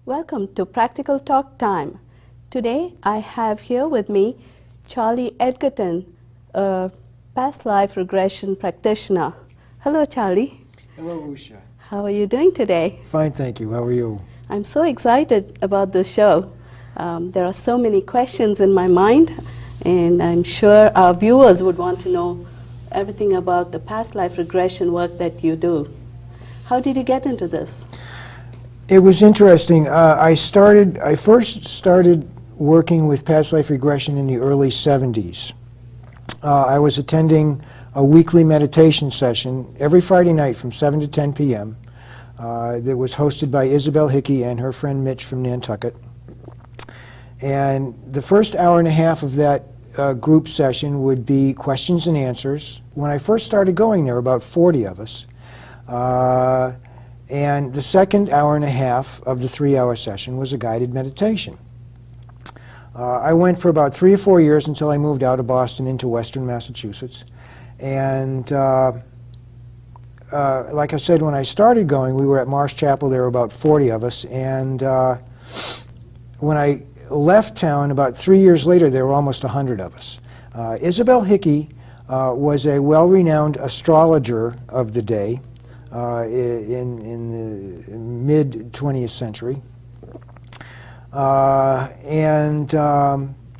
Welcome to Practical Talk Time. Today I have here with me Charlie Edgarton, a past life regression practitioner. Hello, Charlie. Hello, Usha. How are you doing today? Fine, thank you. How are you? I'm so excited about this show. There are so many questions in my mind, and I'm sure our viewers would want to know everything about the past life regression work that you do. How did you get into this? It was interesting. I first started working with past life regression in the early 70s. I was attending a weekly meditation session every Friday night from 7 to 10 p.m. That was hosted by Isabel Hickey and her friend Mitch from Nantucket. And the first hour and a half of that group session would be questions and answers. When I first started going, there were about 40 of us. And the second hour and a half of the 3-hour session was a guided meditation. I went for about 3 or 4 years until I moved out of Boston into Western Massachusetts. And like I said, when I started going, we were at Marsh Chapel. There were about 40 of us. And when I left town, about 3 years later, there were almost 100 of us. Isabel Hickey was a well-renowned astrologer of the day. In the mid-20th century.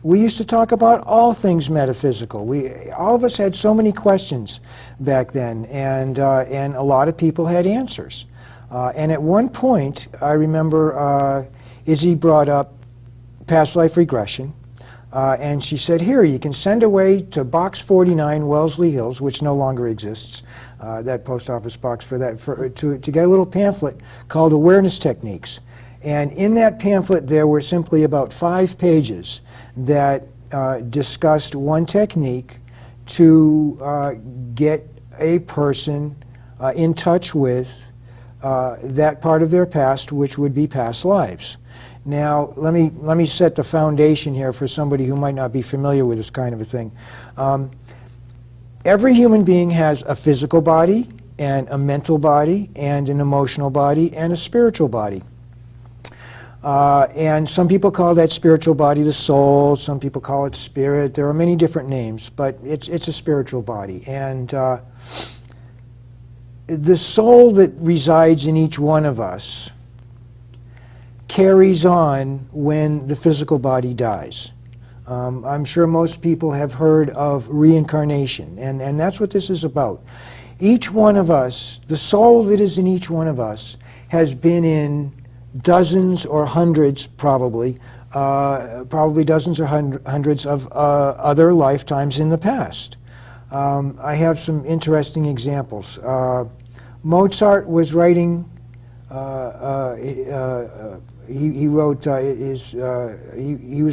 We used to talk about all things metaphysical. All of us had so many questions back then, and a lot of people had answers. And at one point, I remember Izzy brought up past life regression, and she said, here, you can send away to Box 49, Wellesley Hills, which no longer exists, that post office box to get a little pamphlet called Awareness Techniques. And in that pamphlet there were simply about 5 pages that discussed one technique to get a person in touch with that part of their past, which would be past lives. Now, let me set the foundation here for somebody who might not be familiar with this kind of a thing. Every human being has a physical body, and a mental body, and an emotional body, and a spiritual body. And some people call that spiritual body the soul, some people call it spirit. There are many different names, but it's a spiritual body. And the soul that resides in each one of us carries on when the physical body dies. I'm sure most people have heard of reincarnation, and that's what this is about. Each one of us, the soul that is in each one of us, has been in dozens or hundreds, probably dozens or hundreds of other lifetimes in the past. I have some interesting examples. Mozart was writing he was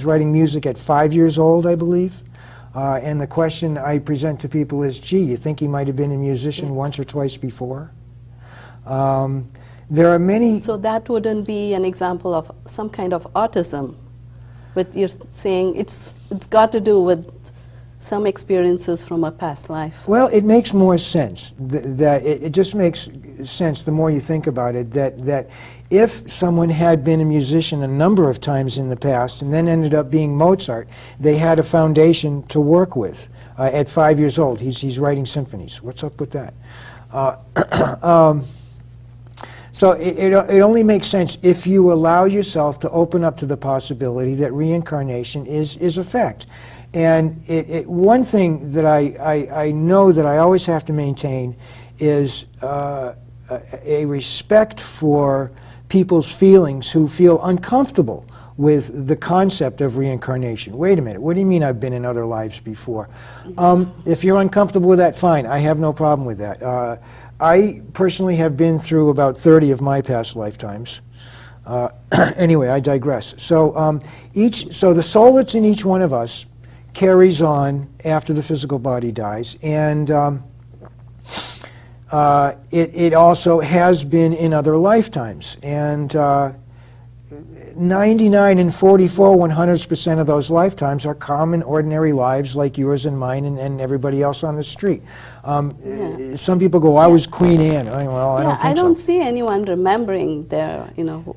writing music at 5 years old, I believe. And the question I present to people is, gee, you think he might have been a musician once or twice before? There are many... So that wouldn't be an example of some kind of autism, but you're saying it's got to do with some experiences from a past life. Well, it makes more sense. It just makes sense the more you think about it, that if someone had been a musician a number of times in the past and then ended up being Mozart, they had a foundation to work with. At 5 years old, he's writing symphonies. What's up with that? So it only makes sense if you allow yourself to open up to the possibility that reincarnation is a fact. And one thing that I know that I always have to maintain is a respect for people's feelings who feel uncomfortable with the concept of reincarnation. Wait a minute, what do you mean I've been in other lives before? If you're uncomfortable with that, fine, I have no problem with that. I personally have been through about 30 of my past lifetimes. Anyway, I digress. So the soul that's in each one of us carries on after the physical body dies, and it also has been in other lifetimes. And 99 and 44, 100% of those lifetimes are common, ordinary lives like yours and mine and everybody else on the street. Some people go, I was Queen Anne. Well, I don't think so. I don't see anyone remembering their,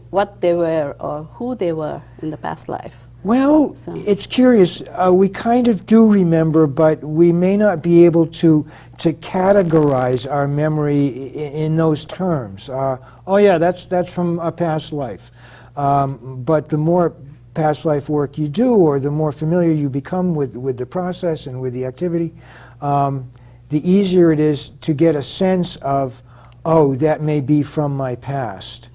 what they were or who they were in the past life. Well, it's curious. We kind of do remember, but we may not be able to categorize our memory in those terms. Oh yeah, that's from a past life. But the more past life work you do, or the more familiar you become with the process and with the activity, the easier it is to get a sense of, oh, that may be from my past.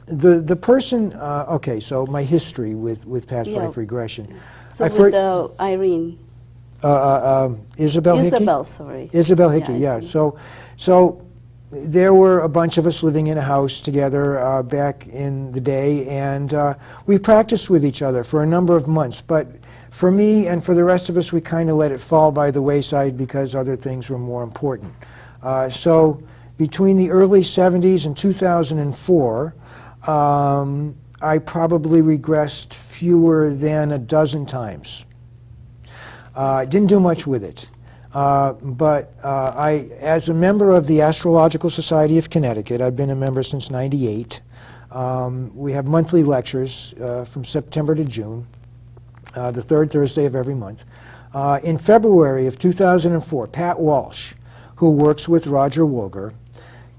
The person, okay, so my history with past life regression. So with Irene. Isabel Hickey? Isabel, sorry. Isabel Hickey, yeah. So there were a bunch of us living in a house together back in the day, and we practiced with each other for a number of months. But for me and for the rest of us, we kind of let it fall by the wayside because other things were more important. So between the early 70s and 2004, I probably regressed fewer than a dozen times. Didn't do much with it. But as a member of the Astrological Society of Connecticut, I've been a member since '98. We have monthly lectures from September to June, the third Thursday of every month. In February of 2004, Pat Walsh, who works with Roger Woolger,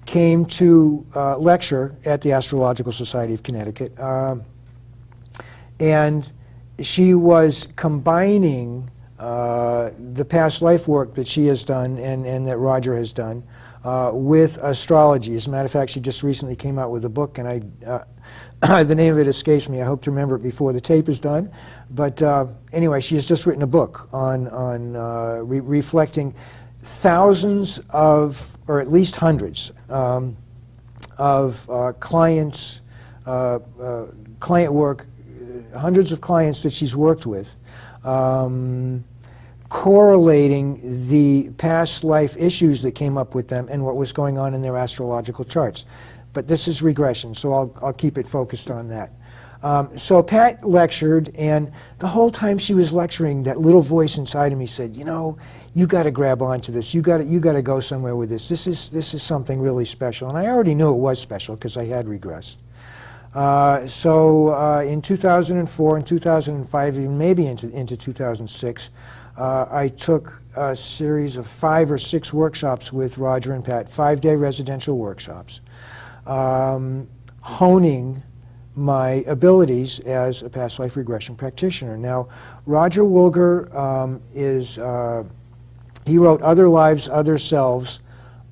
came to lecture at the Astrological Society of Connecticut, and she was combining the past life work that she has done and that Roger has done with astrology. As a matter of fact, she just recently came out with a book, and the name of it escapes me. I hope to remember it before the tape is done. But anyway, she has just written a book on reflecting thousands of, or at least hundreds, of clients, client work, hundreds of clients that she's worked with, correlating the past life issues that came up with them and what was going on in their astrological charts. But this is regression, so I'll keep it focused on that. So Pat lectured, and the whole time she was lecturing, that little voice inside of me said, you know, you got to grab onto this. You got to go somewhere with this. This is something really special. And I already knew it was special because I had regressed. So in 2004 and 2005, even maybe into 2006, I took a series of 5 or 6 workshops with Roger and Pat, 5-day residential workshops, honing my abilities as a past life regression practitioner. Now, Roger Woolger he wrote Other Lives, Other Selves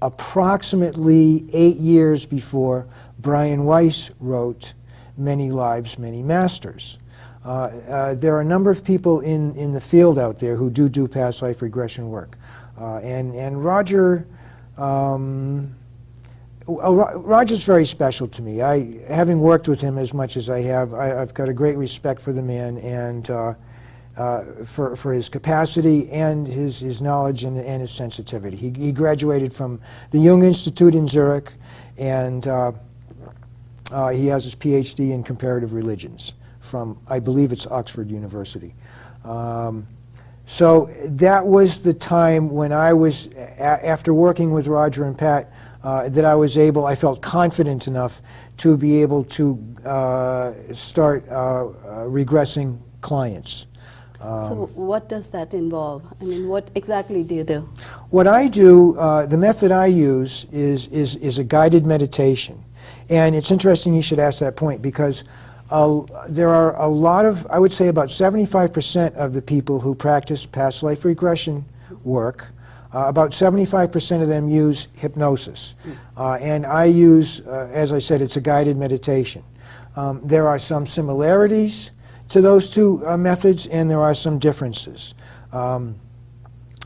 approximately 8 years before Brian Weiss wrote Many Lives, Many Masters. There are a number of people in the field out there who do past life regression work. And Roger, Roger's very special to me. Having worked with him as much as I have, I've got a great respect for the man and for his capacity and his knowledge and his sensitivity. He graduated from the Jung Institute in Zurich, and he has his PhD in comparative religions from, I believe it's Oxford University. So that was the time when I was, after working with Roger and Pat, that I felt confident enough to be able to start regressing clients. So what does that involve? I mean, what exactly do you do? What I do, the method I use is a guided meditation. And it's interesting you should ask that point, because there are a lot of, I would say about 75% of the people who practice past life regression work, about 75% of them use hypnosis. And I use, as I said, it's a guided meditation. There are some similarities to those two methods, and there are some differences. I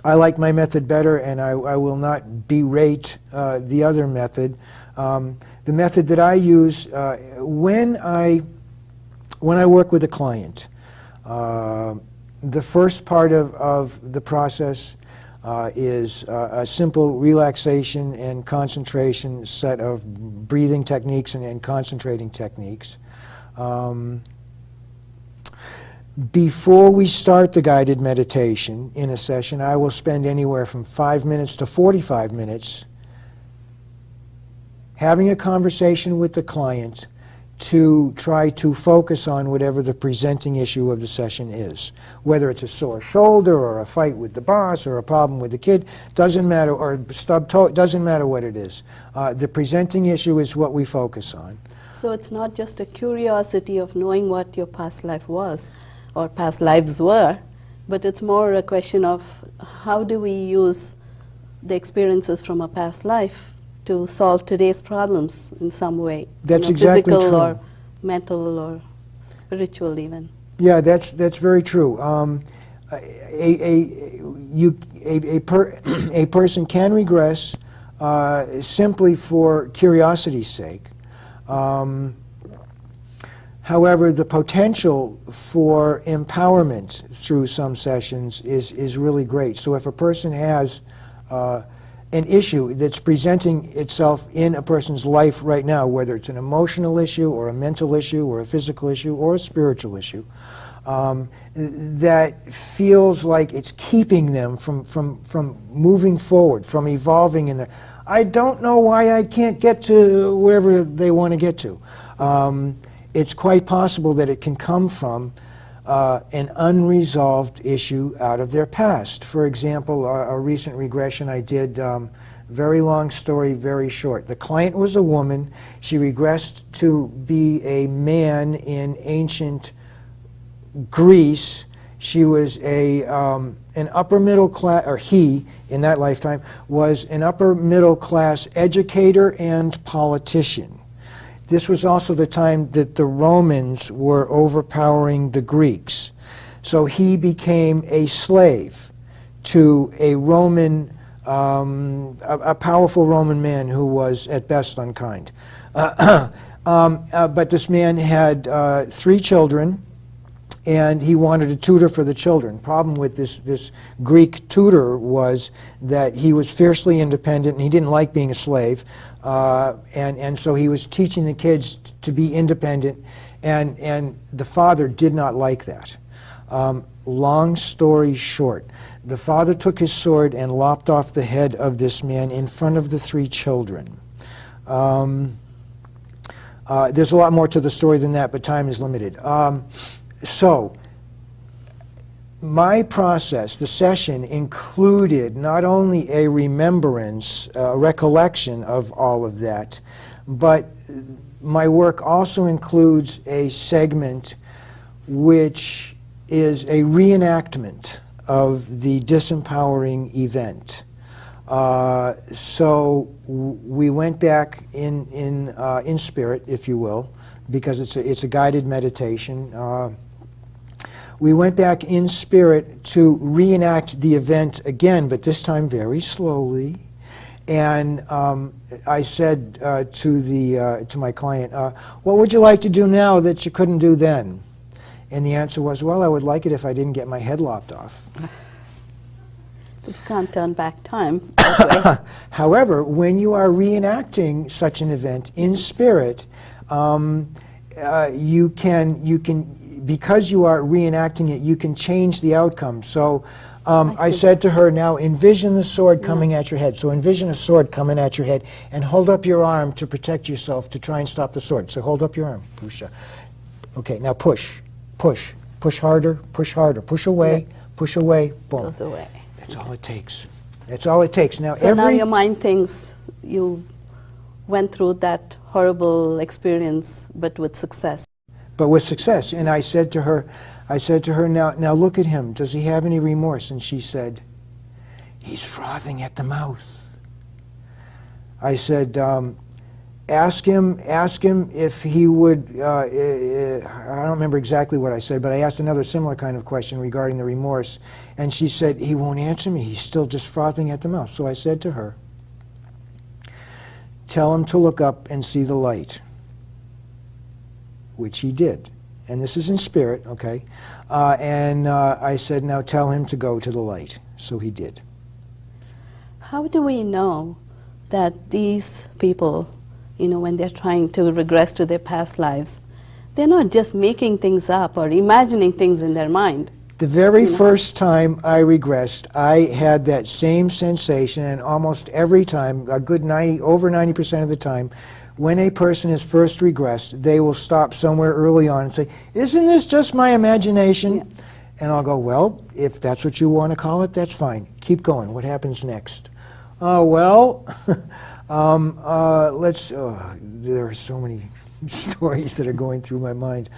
like my method better, and I will not berate the other method. The method that I use when I work with a client, the first part of the process, is a simple relaxation and concentration set of breathing techniques and concentrating techniques. Before we start the guided meditation in a session, I will spend anywhere from 5 minutes to 45 minutes having a conversation with the client to try to focus on whatever the presenting issue of the session is. Whether it's a sore shoulder or a fight with the boss or a problem with the kid, doesn't matter, or stubbed toe, doesn't matter what it is. The presenting issue is what we focus on. So it's not just a curiosity of knowing what your past life was or past lives were, but it's more a question of how do we use the experiences from a past life to solve today's problems in some way. That's exactly physical true. or mental or spiritual even. Yeah, that's very true. A person can regress simply for curiosity's sake. However, the potential for empowerment through some sessions is really great. So if a person has an issue that's presenting itself in a person's life right now, whether it's an emotional issue or a mental issue or a physical issue or a spiritual issue, that feels like it's keeping them from moving forward, from evolving in there. I don't know why I can't get to wherever they want to get to. It's quite possible that it can come from an unresolved issue out of their past. For example, a recent regression I did, very long story, very short. The client was a woman. She regressed to be a man in ancient Greece. She was an upper middle class, or he, in that lifetime, was an upper middle class educator and politician. This was also the time that the Romans were overpowering the Greeks. So he became a slave to a Roman, a powerful Roman man who was at best unkind. But this man had 3 children, and he wanted a tutor for the children. Problem with this Greek tutor was that he was fiercely independent and he didn't like being a slave. And so he was teaching the kids to be independent, and the father did not like that. Long story short, the father took his sword and lopped off the head of this man in front of the 3 children. There's a lot more to the story than that, but time is limited. So, my process, the session, included not only a remembrance, a recollection of all of that, but my work also includes a segment which is a reenactment of the disempowering event. So we went back in spirit, if you will, because it's a guided meditation. We went back in spirit to reenact the event again, but this time very slowly. And I said to my client, what would you like to do now that you couldn't do then? And the answer was, well, I would like it if I didn't get my head lopped off. You can't turn back time that way. However, when you are reenacting such an event in spirit, you can, because you are reenacting it, you can change the outcome. So I said to her, now envision the sword coming at your head. So envision a sword coming at your head and hold up your arm to protect yourself to try and stop the sword. So hold up your arm, Usha. Okay, now push, push, push harder, push away, boom. Goes away. That's all it takes. That's all it takes. Now, So now your mind thinks you went through that horrible experience, but with success. But with success. And I said to her, now look at him. Does he have any remorse? And she said, he's frothing at the mouth. I said, ask him if he would, I don't remember exactly what I said, but I asked another similar kind of question regarding the remorse. And she said, he won't answer me. He's still just frothing at the mouth. So I said to her, tell him to look up and see the light. Which he did. And this is in spirit, okay? I said, now tell him to go to the light. So he did. how do we know that these people, when they're trying to regress to their past lives, they're not just making things up or imagining things in their mind? The very first time I regressed, I had that same sensation, and almost every time, a good over 90% of the time, when a person is first regressed, they will stop somewhere early on and say, "Isn't this just my imagination?" Yeah. And I'll go, "Well, if that's what you want to call it, that's fine. Keep going. What happens next?" Well, there are so many stories that are going through my mind.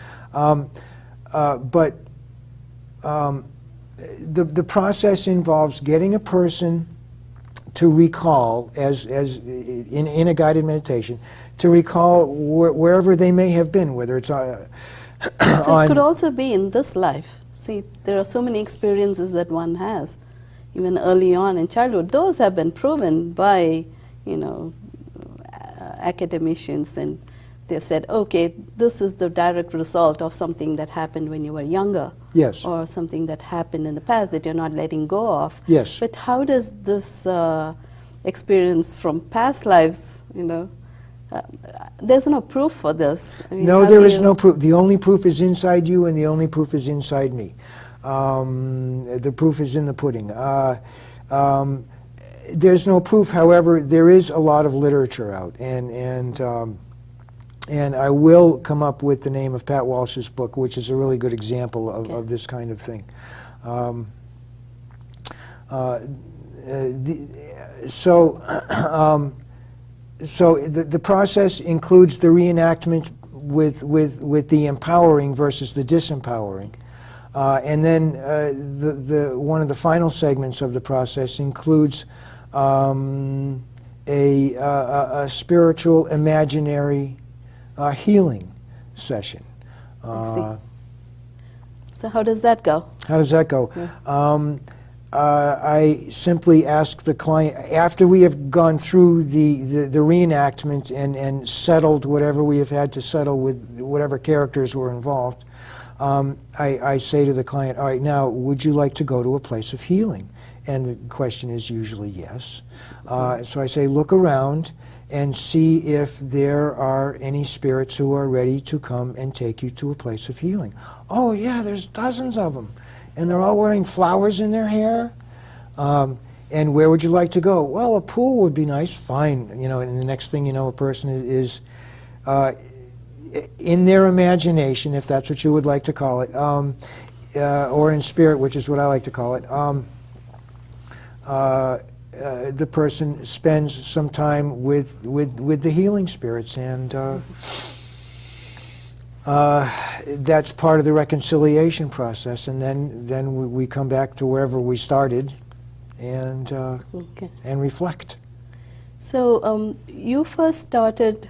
The process involves getting a person to recall, as in a guided meditation, to recall wherever they may have been, whether it's So it could also be in this life. See, there are so many experiences that one has, even early on in childhood. Those have been proven by, academicians, and they've said, okay, this is the direct result of something that happened when you were younger. Yes. Or something that happened in the past that you're not letting go of. Yes. But how does this experience from past lives, there's no proof for this. I mean, No, there is no proof. The only proof is inside you, and the only proof is inside me. The proof is in the pudding. There's no proof, however, there is a lot of literature out, and I will come up with the name of Pat Walsh's book, which is a really good example of this kind of thing. So the process includes the reenactment with the empowering versus the disempowering. And then one of the final segments of the process includes a spiritual imaginary healing session. I see. So how does that go? How does that go? Yeah. I simply ask the client, after we have gone through the reenactment and settled whatever we have had to settle with whatever characters were involved, I say to the client, all right, now, would you like to go to a place of healing? And the question is usually yes. So I say, look around and see if there are any spirits who are ready to come and take you to a place of healing. Oh yeah, there's dozens of them. And they're all wearing flowers in their hair. And where would you like to go? Well, a pool would be nice. Fine. And the next thing you know, a person is in their imagination, if that's what you would like to call it, or in spirit, which is what I like to call it. The person spends some time with the healing spirits, and that's part of the reconciliation process. And then we come back to wherever we started, and and reflect. So you first started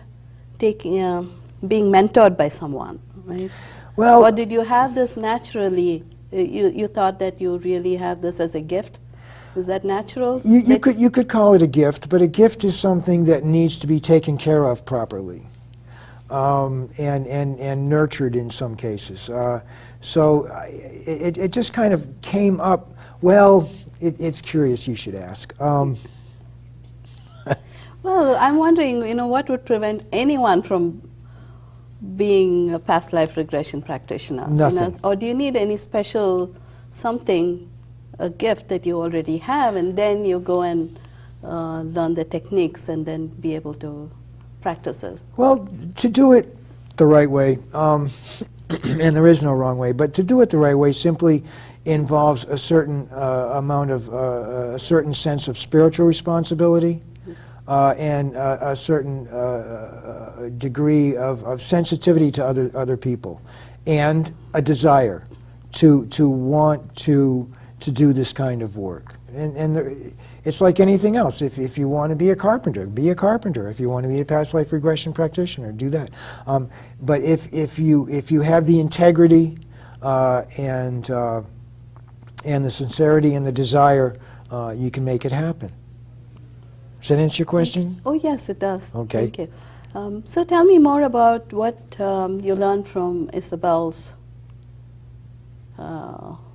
being mentored by someone, right? Well, or did you have this naturally? You thought that you really have this as a gift? Is that natural? You could call it a gift, but a gift is something that needs to be taken care of properly, and nurtured in some cases. So it just kind of came up. Well, it's curious. You should ask. Well, I'm wondering, what would prevent anyone from being a past life regression practitioner? Nothing. Or do you need any special something? A gift that you already have, and then you go and learn the techniques and then be able to practice it? Well, to do it the right way, and there is no wrong way, but to do it the right way simply involves a certain amount of, a certain sense of spiritual responsibility, and a certain degree of sensitivity to other people, and a desire to want to do this kind of work. And it's like anything else. If you want to be a carpenter, be a carpenter. If you want to be a past life regression practitioner, do that. But if you have the integrity and the sincerity and the desire, you can make it happen. Does that answer your question? Oh yes, it does. Okay. Thank you. So tell me more about what you learned from Isabel's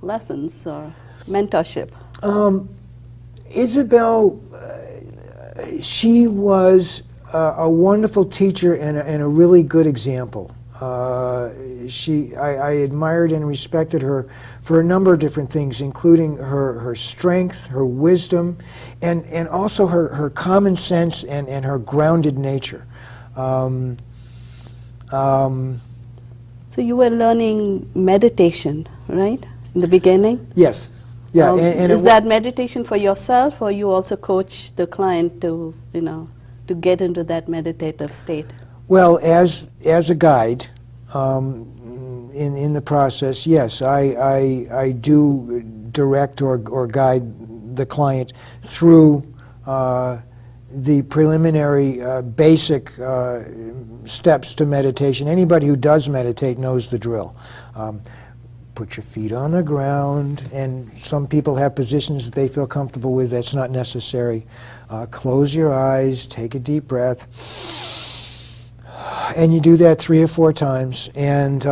lessons or mentorship. Isabel, she was a wonderful teacher and a really good example. I admired and respected her for a number of different things, including her strength, her wisdom, and also her common sense and her grounded nature. So you were learning meditation, right, in the beginning? Yes. Yeah. And is that meditation for yourself, or you also coach the client to, to get into that meditative state? Well, as a guide, in the process, yes, I do direct or guide the client through the preliminary basic steps to meditation. Anybody who does meditate knows the drill. Put your feet on the ground, and some people have positions that they feel comfortable with. That's not necessary. Close your eyes, take a deep breath, and you do that 3 or 4 times, and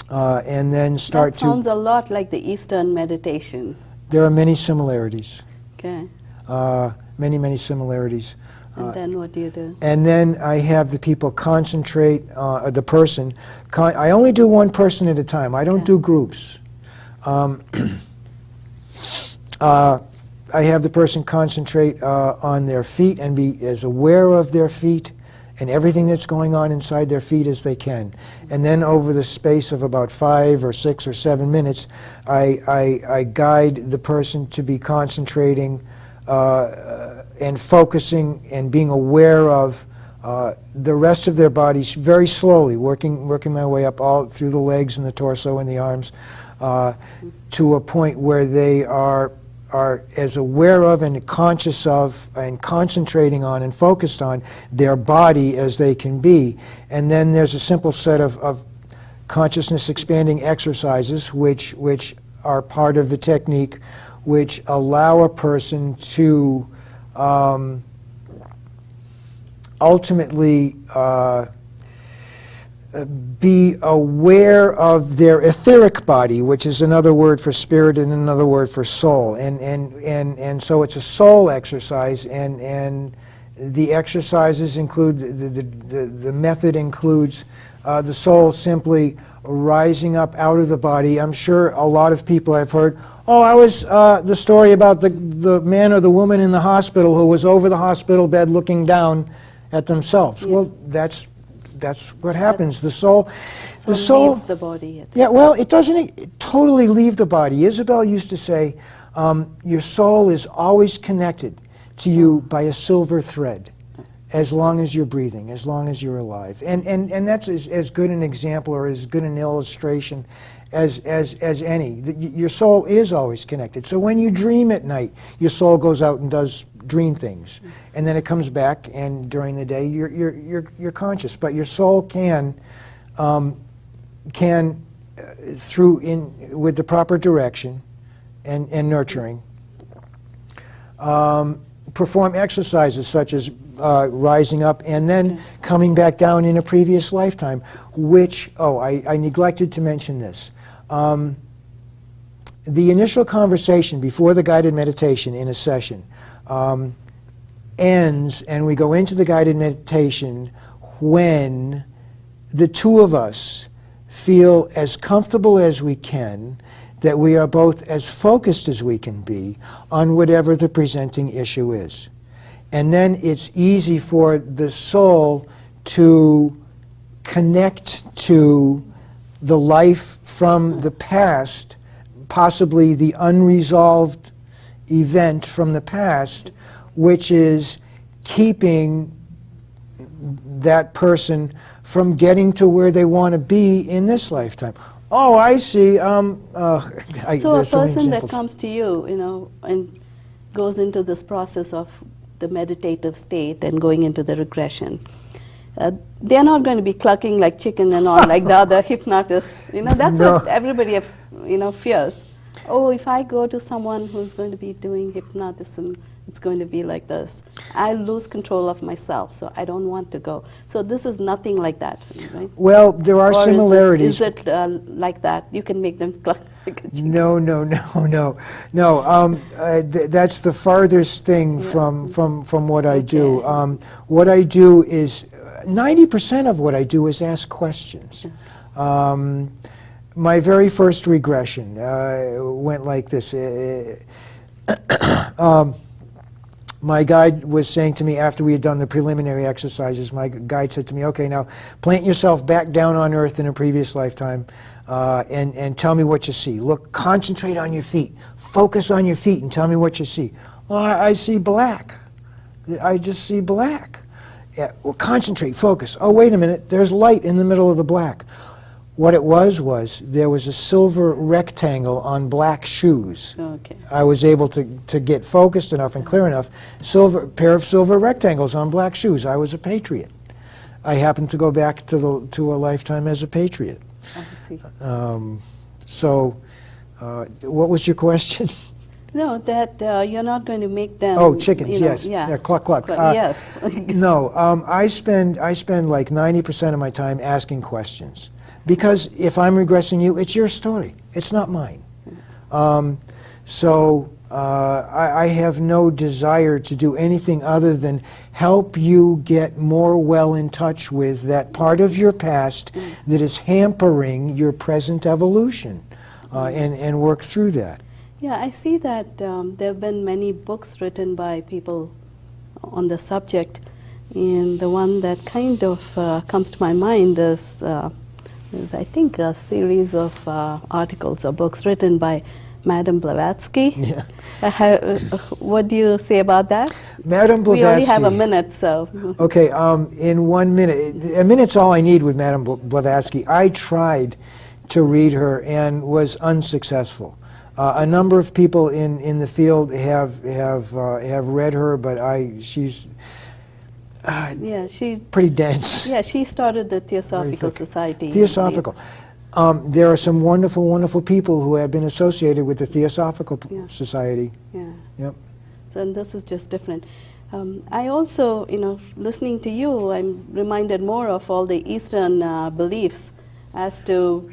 then start to... That sounds a lot like the Eastern meditation. There are many similarities. Okay. Many similarities. And then what do you do? And then I have the people concentrate, the person. I only do one person at a time. I don't do groups. I have the person concentrate on their feet and be as aware of their feet and everything that's going on inside their feet as they can. And then over the space of about 5 or 6 or 7 minutes, I guide the person to be concentrating and focusing and being aware of the rest of their bodies very slowly, working my way up all through the legs and the torso and the arms to a point where they are as aware of and conscious of and concentrating on and focused on their body as they can be. And then there's a simple set of consciousness expanding exercises which are part of the technique, which allow a person to ultimately be aware of their etheric body, which is another word for spirit and another word for soul. And so it's a soul exercise, and the exercises include, the method includes the soul simply rising up out of the body. I'm sure a lot of people have heard, oh, I was the story about the man or the woman in the hospital who was over the hospital bed looking down at themselves. Yeah. Well, that's what happens. The soul leaves the body. Yeah, well, it doesn't totally leave the body. Isabel used to say, your soul is always connected to you by a silver thread, as long as you're breathing, as long as you're alive. And that's as good an example or as good an illustration as any. Your soul is always connected. So when you dream at night, your soul goes out and does dream things, and then it comes back, and during the day you're conscious. But your soul can with the proper direction and nurturing, perform exercises such as rising up and then coming back down in a previous lifetime, which, I neglected to mention this. The initial conversation before the guided meditation in a session ends, and we go into the guided meditation when the two of us feel as comfortable as we can, that we are both as focused as we can be on whatever the presenting issue is. And then it's easy for the soul to connect to the life from the past, possibly the unresolved event from the past, which is keeping that person from getting to where they want to be in this lifetime. Oh, I see. So a person that comes to you, and goes into this process of the meditative state and going into the regression, they're not going to be clucking like chicken and all like the other hypnotists. That's what everybody fears. Oh, if I go to someone who's going to be doing hypnotism, it's going to be like this. I lose control of myself, so I don't want to go. So this is nothing like that, right? Well, there are similarities. Is it like that? You can make them cluck. No, no, no, no, no. That's the farthest thing from what I do. What I do is 90% of what I do is ask questions. My very first regression went like this. My guide was saying to me after we had done the preliminary exercises, my guide said to me, okay, now plant yourself back down on earth in a previous lifetime and tell me what you see. Look, concentrate on your feet. Focus on your feet and tell me what you see. Well, I see black. I just see black. Yeah, well, concentrate, focus. Oh, wait a minute, there's light in the middle of the black. What it was there was a silver rectangle on black shoes. Okay. I was able to get focused enough and clear enough. Pair of silver rectangles on black shoes. I was a patriot. I happened to go back to a lifetime as a patriot. I see. What was your question? No, that you're not going to make them. Oh, chickens, you know, yes. Yeah. Cluck, cluck. Yes. No, I spend like 90% of my time asking questions. Because if I'm regressing you, it's your story. It's not mine. I have no desire to do anything other than help you get more well in touch with that part of your past that is hampering your present evolution and work through that. Yeah, I see that there have been many books written by people on the subject, and the one that kind of comes to my mind is I think a series of articles or books written by Madame Blavatsky. Yeah. What do you say about that? Madame Blavatsky. We only have a minute, so. Okay, in 1 minute, a minute's all I need with Madame Blavatsky. I tried to read her and was unsuccessful. A number of people in the field have read her, but she's yeah, she's pretty dense. Yeah, she started the Theosophical Society. Theosophical. There are some wonderful, wonderful people who have been associated with the Theosophical Society. Yeah. Yep. So and this is just different. I also, listening to you, I'm reminded more of all the Eastern beliefs as to,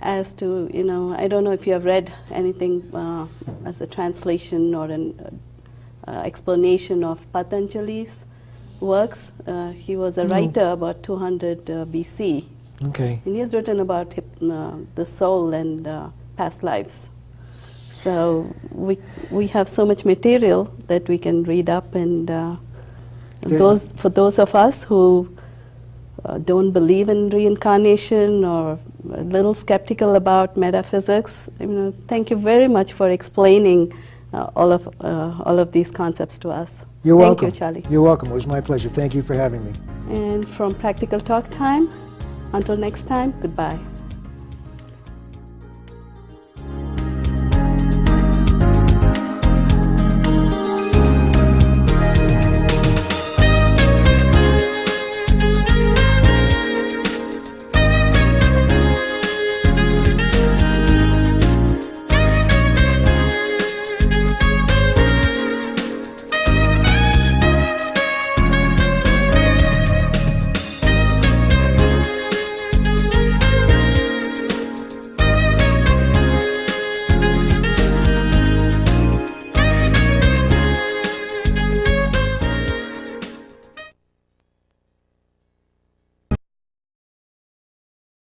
I don't know if you have read anything as a translation or an explanation of Patanjali's works. He was a writer about 200 BC. Okay. And he has written about the soul and past lives. So we have so much material that we can read up, and for those of us who don't believe in reincarnation or a little skeptical about metaphysics, thank you very much for explaining all of these concepts to us. You're welcome. Thank you, Charlie. You're welcome. It was my pleasure. Thank you for having me. And from Practical Talk Time, until next time, goodbye.